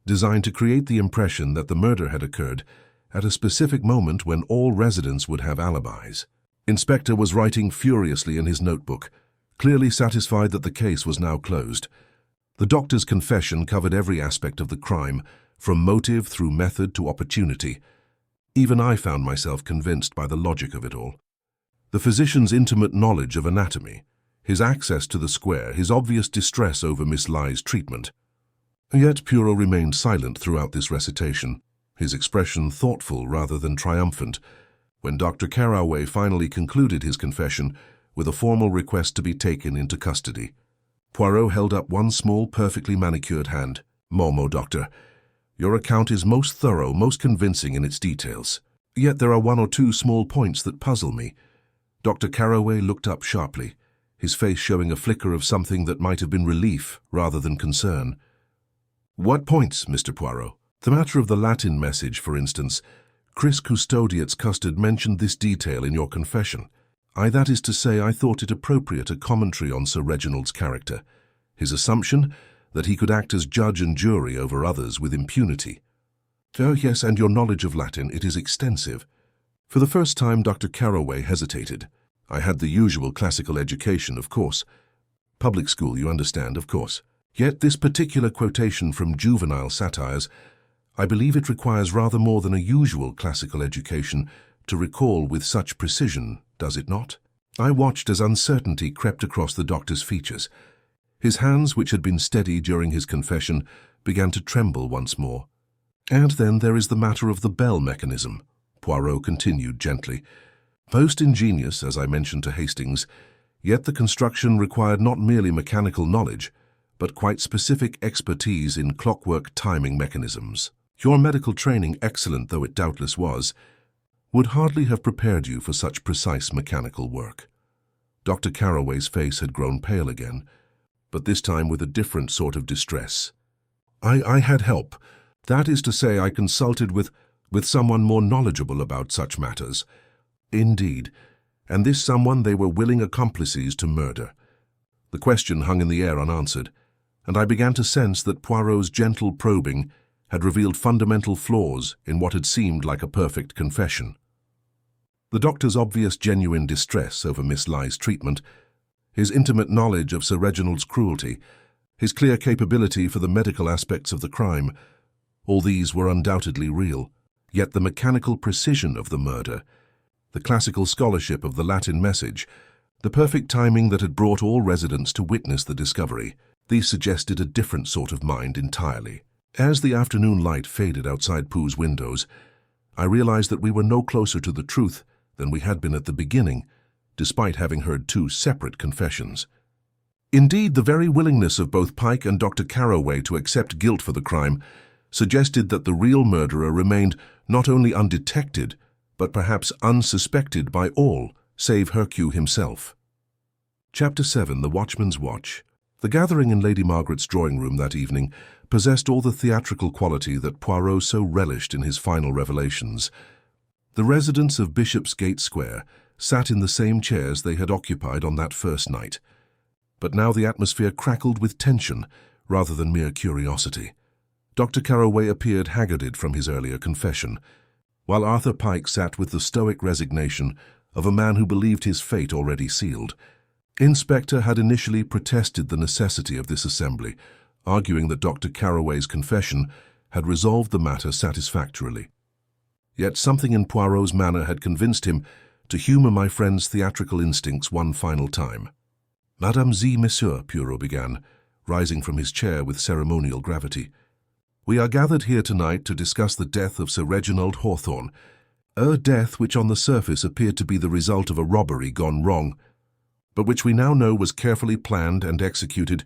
designed to create the impression that the murder had occurred at a specific moment when all residents would have alibis." Inspector was writing furiously in his notebook, clearly satisfied that the case was now closed. The doctor's confession covered every aspect of the crime, from motive through method to opportunity. Even I found myself convinced by the logic of it all. The physician's intimate knowledge of anatomy, his access to the square, his obvious distress over Miss Lye's treatment. Yet Poirot remained silent throughout this recitation, his expression thoughtful rather than triumphant, when Dr. Carroway finally concluded his confession with a formal request to be taken into custody. Poirot held up one small, perfectly manicured hand. "Momo, Doctor, your account is most thorough, most convincing in its details. Yet there are one or two small points that puzzle me." Dr. Carroway looked up sharply, his face showing a flicker of something that might have been relief rather than concern. "What points, Mr. Poirot?" "The matter of the Latin message, for instance. Chris Custodiet's Custard mentioned this detail in your confession. That is to say, I thought it appropriate a commentary on Sir Reginald's character, his assumption that he could act as judge and jury over others with impunity." "Oh, yes, and your knowledge of Latin, it is extensive." For the first time, Dr. Carroway hesitated. "I had the usual classical education, of course. Public school, you understand, of course. Yet this particular quotation from juvenile satires, I believe it requires rather more than a usual classical education to recall with such precision, does it not? I watched as uncertainty crept across the doctor's features. His hands, which had been steady during his confession, began to tremble once more. And then there is the matter of the bell mechanism, Poirot continued gently. Most ingenious, as I mentioned to Hastings, yet the construction required not merely mechanical knowledge, but quite specific expertise in clockwork timing mechanisms. Your medical training, excellent though it doubtless was, would hardly have prepared you for such precise mechanical work. Dr. Carroway's face had grown pale again, but this time with a different sort of distress. I had help. That is to say, I consulted with someone more knowledgeable about such matters. Indeed, and this someone they were willing accomplices to murder. The question hung in the air unanswered, and I began to sense that Poirot's gentle probing had revealed fundamental flaws in what had seemed like a perfect confession. The doctor's obvious genuine distress over Miss Ly's treatment, his intimate knowledge of Sir Reginald's cruelty, his clear capability for the medical aspects of the crime, all these were undoubtedly real, yet the mechanical precision of the murder, the classical scholarship of the Latin message, the perfect timing that had brought all residents to witness the discovery, these suggested a different sort of mind entirely. As the afternoon light faded outside Pooh's windows, I realized that we were no closer to the truth than we had been at the beginning, despite having heard two separate confessions. Indeed, the very willingness of both Pike and Dr. Carroway to accept guilt for the crime suggested that the real murderer remained not only undetected, but perhaps unsuspected by all, save Hercule himself. Chapter 7. The Watchman's Watch. The gathering in Lady Margaret's drawing-room that evening possessed all the theatrical quality that Poirot so relished in his final revelations. The residents of Bishopsgate Square sat in the same chairs they had occupied on that first night. But now the atmosphere crackled with tension rather than mere curiosity. Dr. Carroway appeared haggarded from his earlier confession, while Arthur Pike sat with the stoic resignation of a man who believed his fate already sealed. Inspector had initially protested the necessity of this assembly, arguing that Dr. Carroway's confession had resolved the matter satisfactorily. Yet something in Poirot's manner had convinced him to humor my friend's theatrical instincts one final time. "Madame et Monsieur," Poirot began, rising from his chair with ceremonial gravity, "we are gathered here tonight to discuss the death of Sir Reginald Hawthorne, a death which on the surface appeared to be the result of a robbery gone wrong, but which we now know was carefully planned and executed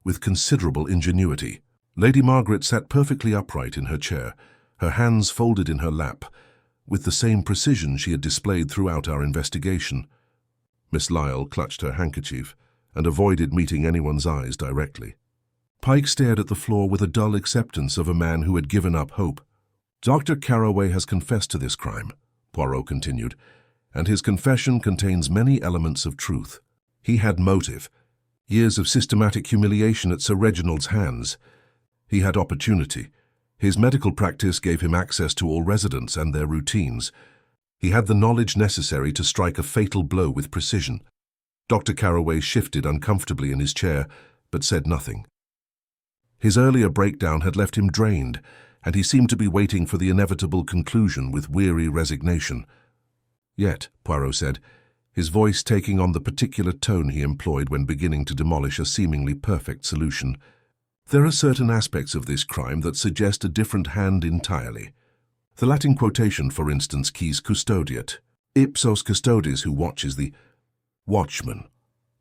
with considerable ingenuity." Lady Margaret sat perfectly upright in her chair, her hands folded in her lap, with the same precision she had displayed throughout our investigation. Miss Lyle clutched her handkerchief and avoided meeting anyone's eyes directly. Pike stared at the floor with a dull acceptance of a man who had given up hope. "Dr. Carroway has confessed to this crime," Poirot continued, "and his confession contains many elements of truth. He had motive, years of systematic humiliation at Sir Reginald's hands. He had opportunity. His medical practice gave him access to all residents and their routines. He had the knowledge necessary to strike a fatal blow with precision." Dr. Carroway shifted uncomfortably in his chair, but said nothing. His earlier breakdown had left him drained, and he seemed to be waiting for the inevitable conclusion with weary resignation. "Yet," Poirot said, his voice taking on the particular tone he employed when beginning to demolish a seemingly perfect solution, "there are certain aspects of this crime that suggest a different hand entirely. The Latin quotation, for instance, quis custodiet, ipsos custodis, who watches the watchman.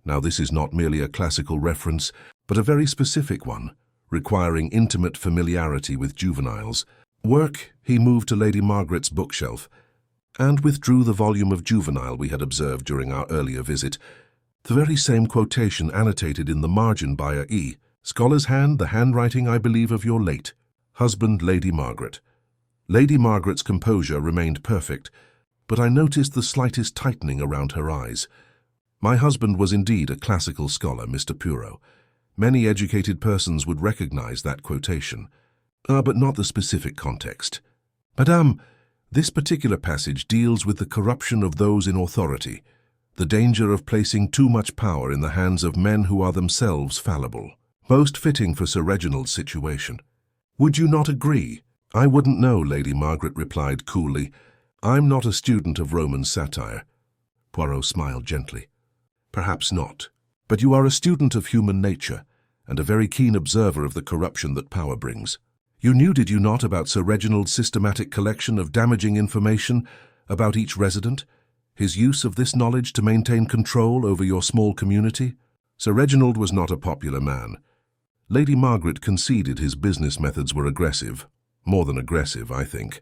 Now this is not merely a classical reference, but a very specific one, requiring intimate familiarity with juveniles. Work, he moved to Lady Margaret's bookshelf, and withdrew the volume of Juvenile we had observed during our earlier visit. The very same quotation annotated in the margin by a E. Scholar's hand, the handwriting, I believe, of your late husband, Lady Margaret. Lady Margaret's composure remained perfect, but I noticed the slightest tightening around her eyes. My husband was indeed a classical scholar, Mr. Poirot. Many educated persons would recognize that quotation, but not the specific context. Madame, this particular passage deals with the corruption of those in authority, the danger of placing too much power in the hands of men who are themselves fallible. Most fitting for Sir Reginald's situation. Would you not agree?" "I wouldn't know," Lady Margaret replied coolly. "I'm not a student of Roman satire." Poirot smiled gently. "Perhaps not. But you are a student of human nature, and a very keen observer of the corruption that power brings. You knew, did you not, about Sir Reginald's systematic collection of damaging information about each resident? His use of this knowledge to maintain control over your small community? Sir Reginald was not a popular man. Lady Margaret conceded his business methods were aggressive. More than aggressive, I think.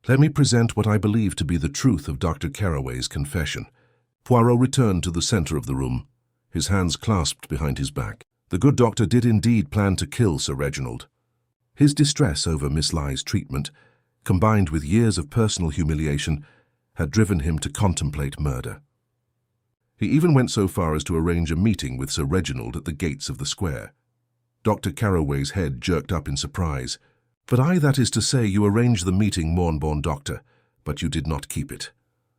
Let me present what I believe to be the truth of Dr. Carroway's confession." Poirot returned to the center of the room, his hands clasped behind his back. The good doctor did indeed plan to kill Sir Reginald. His distress over Miss Ly's treatment, combined with years of personal humiliation, had driven him to contemplate murder. He even went so far as to arrange a meeting with Sir Reginald at the gates of the square. Dr. Carroway's head jerked up in surprise. "But that is to say, you arranged the meeting, Mornborn Doctor, but you did not keep it.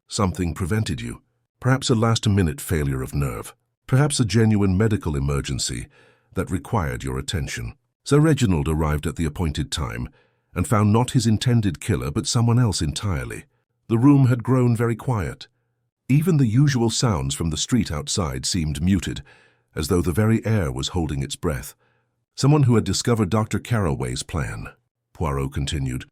Something prevented you. Perhaps a last-minute failure of nerve. Perhaps a genuine medical emergency that required your attention." Sir Reginald arrived at the appointed time and found not his intended killer but someone else entirely. The room had grown very quiet. Even the usual sounds from the street outside seemed muted, as though the very air was holding its breath. "Someone who had discovered Dr. Carroway's plan," Poirot continued.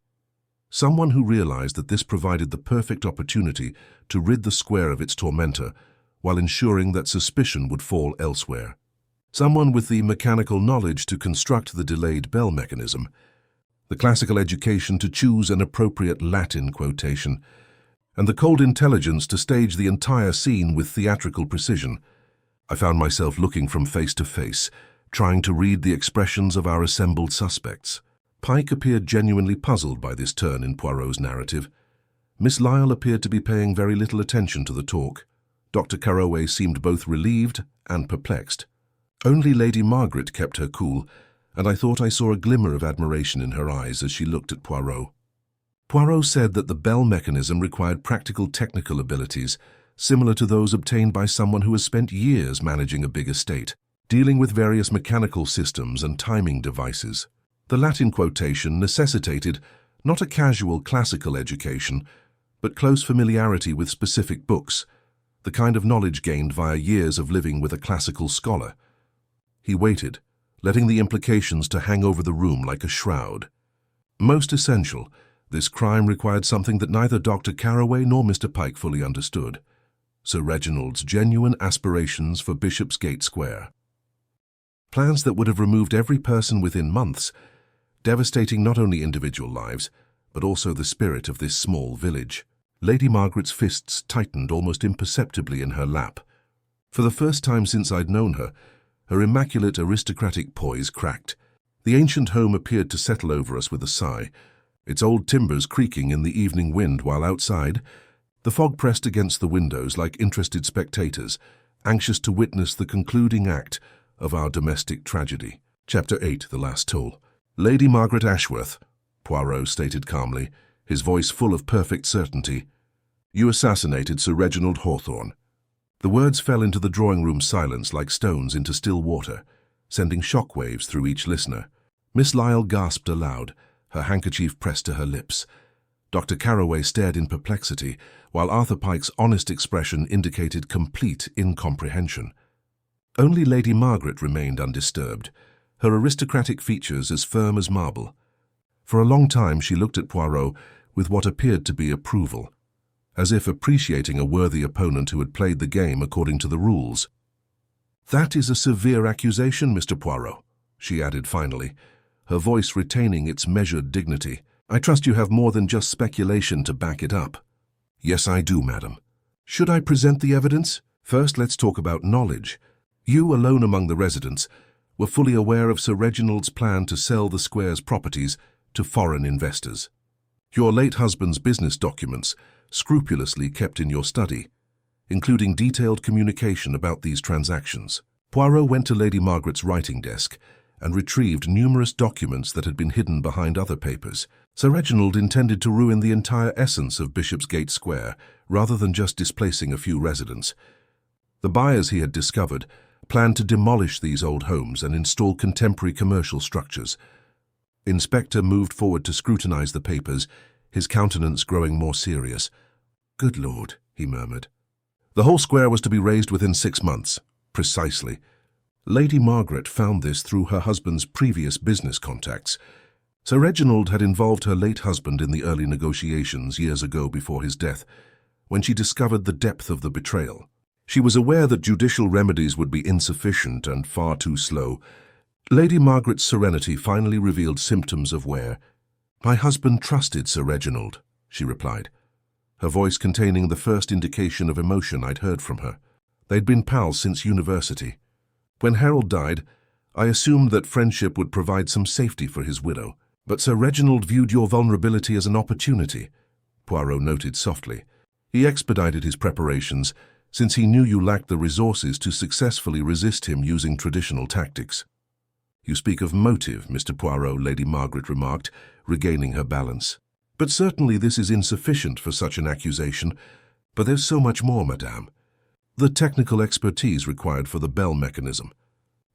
"Someone who realized that this provided the perfect opportunity to rid the square of its tormentor, while ensuring that suspicion would fall elsewhere. Someone with the mechanical knowledge to construct the delayed bell mechanism, the classical education to choose an appropriate Latin quotation, and the cold intelligence to stage the entire scene with theatrical precision. I found myself looking from face to face, trying to read the expressions of our assembled suspects." Pike appeared genuinely puzzled by this turn in Poirot's narrative. Miss Lyle appeared to be paying very little attention to the talk. Dr. Carroway seemed both relieved and perplexed. Only Lady Margaret kept her cool, and I thought I saw a glimmer of admiration in her eyes as she looked at Poirot. Poirot said that the bell mechanism required practical technical abilities, similar to those obtained by someone who has spent years managing a big estate, dealing with various mechanical systems and timing devices. The Latin quotation necessitated not a casual classical education, but close familiarity with specific books, the kind of knowledge gained via years of living with a classical scholar. He waited, letting the implications to hang over the room like a shroud. Most essential, this crime required something that neither Dr. Carroway nor Mr. Pike fully understood: Sir Reginald's genuine aspirations for Bishopsgate Square. Plans that would have removed every person within months, devastating not only individual lives, but also the spirit of this small village. Lady Margaret's fists tightened almost imperceptibly in her lap. For the first time since I'd known her, her immaculate aristocratic poise cracked. The ancient home appeared to settle over us with a sigh, its old timbers creaking in the evening wind, while outside, the fog pressed against the windows like interested spectators, anxious to witness the concluding act of our domestic tragedy. Chapter 8, The Last Toll. "Lady Margaret Ashworth," Poirot stated calmly, his voice full of perfect certainty, "you assassinated Sir Reginald Hawthorne." The words fell into the drawing-room silence like stones into still water, sending shockwaves through each listener. Miss Lyle gasped aloud, her handkerchief pressed to her lips. Dr. Carroway stared in perplexity, while Arthur Pike's honest expression indicated complete incomprehension. Only Lady Margaret remained undisturbed, her aristocratic features as firm as marble. For a long time she looked at Poirot with what appeared to be approval, as if appreciating a worthy opponent who had played the game according to the rules. "That is a severe accusation, Mr. Poirot," she added finally, her voice retaining its measured dignity. "I trust you have more than just speculation to back it up." "Yes, I do, madam." "Should I present the evidence? First, let's talk about knowledge. You, alone among the residents, were fully aware of Sir Reginald's plan to sell the square's properties to foreign investors. Your late husband's business documents, scrupulously kept in your study, including detailed communication about these transactions. Poirot went to Lady Margaret's writing desk and retrieved numerous documents that had been hidden behind other papers. Sir Reginald intended to ruin the entire essence of Bishopsgate Square, rather than just displacing a few residents. The buyers he had discovered planned to demolish these old homes and install contemporary commercial structures. Inspector moved forward to scrutinize the papers, his countenance growing more serious. "Good Lord," he murmured. "The whole square was to be raised within 6 months." "Precisely. Lady Margaret found this through her husband's previous business contacts. Sir Reginald had involved her late husband in the early negotiations years ago before his death, when she discovered the depth of the betrayal. She was aware that judicial remedies would be insufficient and far too slow. Lady Margaret's serenity finally revealed symptoms of wear. "My husband trusted Sir Reginald," she replied, her voice containing the first indication of emotion I'd heard from her. "They'd been pals since university. When Harold died, I assumed that friendship would provide some safety for his widow. But Sir Reginald viewed your vulnerability as an opportunity," Poirot noted softly. "He expedited his preparations, since he knew you lacked the resources to successfully resist him using traditional tactics." "You speak of motive, Mr. Poirot," Lady Margaret remarked, regaining her balance. "But certainly this is insufficient for such an accusation. But there's so much more, madame. The technical expertise required for the bell mechanism.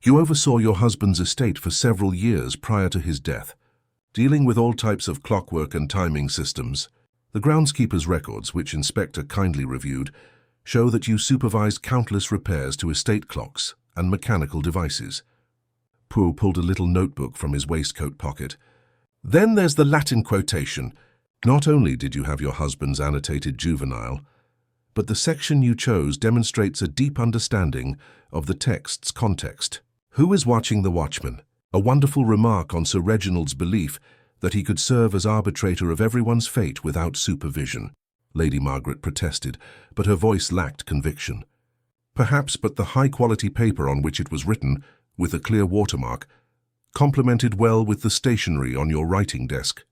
You oversaw your husband's estate for several years prior to his death, dealing with all types of clockwork and timing systems. The groundskeeper's records, which Inspector kindly reviewed, show that you supervised countless repairs to estate clocks and mechanical devices." Poirot pulled a little notebook from his waistcoat pocket. "Then there's the Latin quotation. Not only did you have your husband's annotated juvenile, but the section you chose demonstrates a deep understanding of the text's context. 'Who is watching the watchman?' A wonderful remark on Sir Reginald's belief that he could serve as arbitrator of everyone's fate without supervision." Lady Margaret protested, but her voice lacked conviction. "Perhaps, but the high-quality paper on which it was written, with a clear watermark, complemented well with the stationery on your writing desk.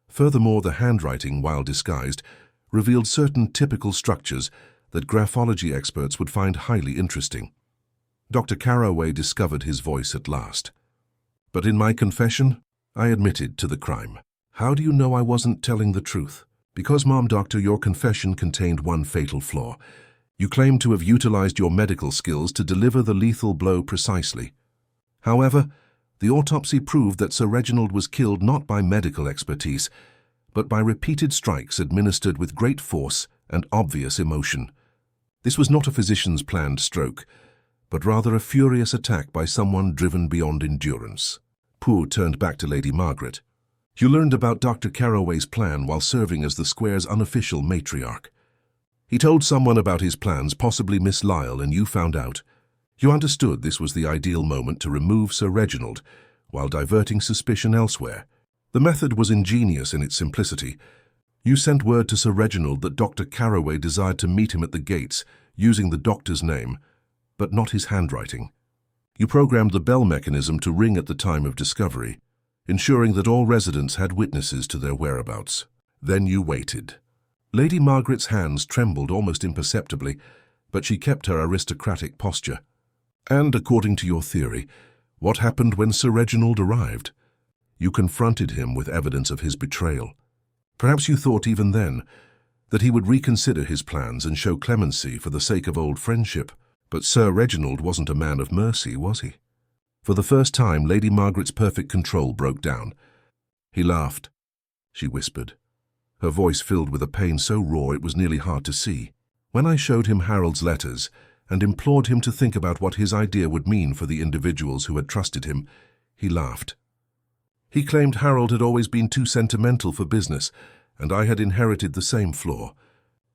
Furthermore, the handwriting, while disguised, revealed certain typical structures that graphology experts would find highly interesting." Dr. Carroway discovered his voice at last. "But in my confession, I admitted to the crime." "How do you know I wasn't telling the truth?" "Because, Ma'am Doctor, your confession contained one fatal flaw. You claimed to have utilized your medical skills to deliver the lethal blow precisely. However, the autopsy proved that Sir Reginald was killed not by medical expertise, but by repeated strikes administered with great force and obvious emotion. This was not a physician's planned stroke, but rather a furious attack by someone driven beyond endurance." Poirot turned back to Lady Margaret. "You learned about Dr. Carroway's plan while serving as the square's unofficial matriarch. He told someone about his plans, possibly Miss Lyle, and you found out. You understood this was the ideal moment to remove Sir Reginald, while diverting suspicion elsewhere. The method was ingenious in its simplicity. You sent word to Sir Reginald that Dr. Carroway desired to meet him at the gates, using the doctor's name, but not his handwriting. You programmed the bell mechanism to ring at the time of discovery, ensuring that all residents had witnesses to their whereabouts. Then you waited." Lady Margaret's hands trembled almost imperceptibly, but she kept her aristocratic posture. "And, according to your theory, what happened when Sir Reginald arrived? You confronted him with evidence of his betrayal. Perhaps you thought even then that he would reconsider his plans and show clemency for the sake of old friendship. But Sir Reginald wasn't a man of mercy, was he?" For the first time, Lady Margaret's perfect control broke down. "He laughed," she whispered, her voice filled with a pain so raw it was nearly hard to see. "When I showed him Harold's letters and implored him to think about what his idea would mean for the individuals who had trusted him, he laughed. He claimed Harold had always been too sentimental for business, and I had inherited the same flaw.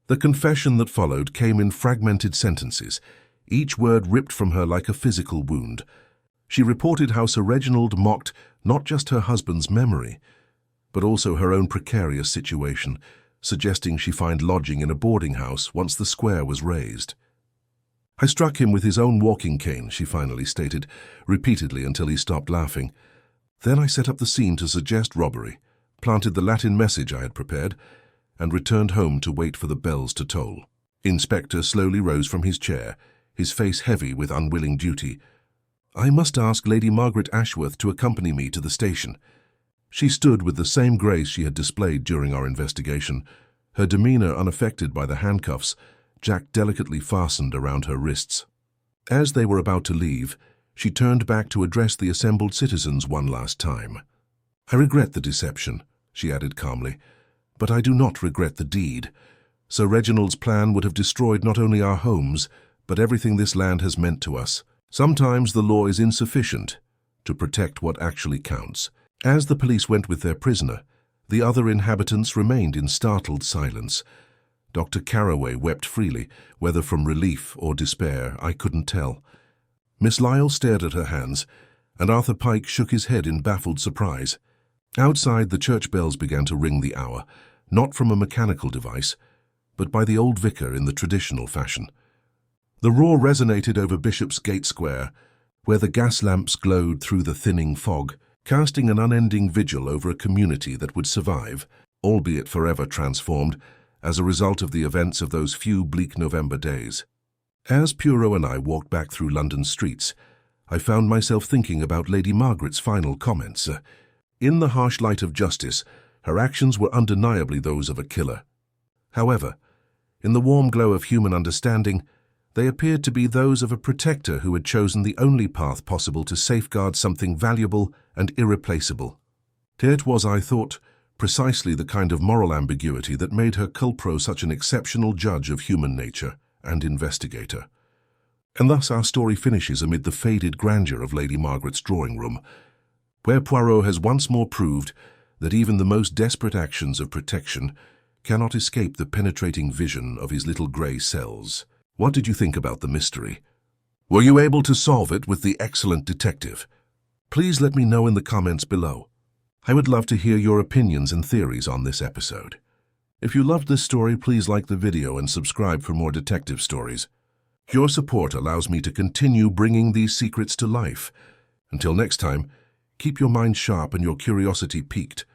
The confession that followed came in fragmented sentences, each word ripped from her like a physical wound. She reported how Sir Reginald mocked not just her husband's memory, but also her own precarious situation, suggesting she find lodging in a boarding house once the square was raised. "I struck him with his own walking cane," she finally stated, repeatedly until he stopped laughing. "Then I set up the scene to suggest robbery, planted the Latin message I had prepared, and returned home to wait for the bells to toll." Inspector slowly rose from his chair, his face heavy with unwilling duty. "I must ask Lady Margaret Ashworth to accompany me to the station." She stood with the same grace she had displayed during our investigation, her demeanor unaffected by the handcuffs Jack delicately fastened around her wrists. As they were about to leave, she turned back to address the assembled citizens one last time. "I regret the deception," she added calmly, "but I do not regret the deed. Sir Reginald's plan would have destroyed not only our homes, but everything this land has meant to us. Sometimes the law is insufficient to protect what actually counts." As the police went with their prisoner, the other inhabitants remained in startled silence. Dr. Carraway wept freely, whether from relief or despair, I couldn't tell. Miss Lyle stared at her hands, and Arthur Pike shook his head in baffled surprise. Outside, the church bells began to ring the hour, not from a mechanical device, but by the old vicar in the traditional fashion. The roar resonated over Bishopsgate Square, where the gas lamps glowed through the thinning fog, casting an unending vigil over a community that would survive, albeit forever transformed, as a result of the events of those few bleak November days. As Poirot and I walked back through London streets, I found myself thinking about Lady Margaret's final comments. In the harsh light of justice, her actions were undeniably those of a killer. However, in the warm glow of human understanding, they appeared to be those of a protector who had chosen the only path possible to safeguard something valuable and irreplaceable. It was, I thought, precisely the kind of moral ambiguity that made Hercule Poirot such an exceptional judge of human nature and investigator. And thus our story finishes amid the faded grandeur of Lady Margaret's drawing room, where Poirot has once more proved that even the most desperate actions of protection cannot escape the penetrating vision of his little grey cells. What did you think about the mystery? Were you able to solve it with the excellent detective? Please let me know in the comments below. I would love to hear your opinions and theories on this episode. If you loved this story, please like the video and subscribe for more detective stories. Your support allows me to continue bringing these secrets to life. Until next time, keep your mind sharp and your curiosity piqued.